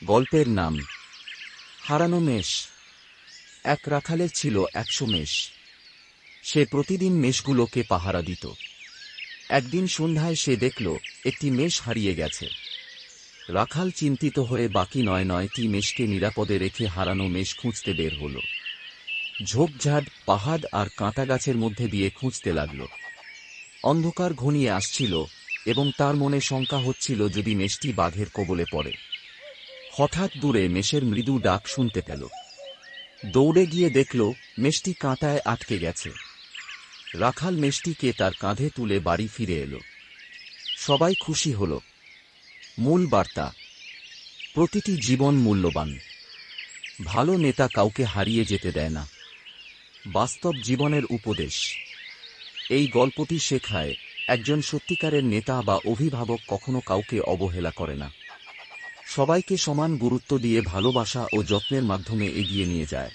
গল্পের নাম হারানো মেষ। এক রাখালের ছিল ১০০ মেষ। সে প্রতিদিন মেষগুলোকে পাহারা দিত। একদিন সন্ধ্যায় সে দেখল একটি মেষ হারিয়ে গেছে। রাখাল চিন্তিত হয়ে বাকি ৯টি মেষকে নিরাপদে রেখে হারানো মেষ খুঁজতে বের হল। ঝোপঝাড়, পাহাড় আর কাঁটা গাছের মধ্যে দিয়ে খুঁজতে লাগল। অন্ধকার ঘনিয়ে আসছিল এবং তার মনে শঙ্কা হচ্ছিল যদি মেষটি বাঘের কবলে পড়ে। হঠাৎ দূরে মেষের মৃদু ডাক শুনতে পেল। দৌড়ে গিয়ে দেখল মেষটি কাঁটায় আটকে গেছে। রাখাল মেষটিকে তার কাঁধে তুলে বাড়ি ফিরে এল। সবাই খুশি হল। মূল বার্তা: প্রতিটি জীবন মূল্যবান। ভালো নেতা কাউকে হারিয়ে যেতে দেয় না। বাস্তব জীবনের উপদেশ: এই গল্পটি শেখায়, একজন সত্যিকারের নেতা বা অভিভাবক কখনো কাউকে অবহেলা করে না। সবাইকে সমান গুরুত্ব দিয়ে ভালোবাসা ও যত্নের মাধ্যমে এগিয়ে নিয়ে যায়।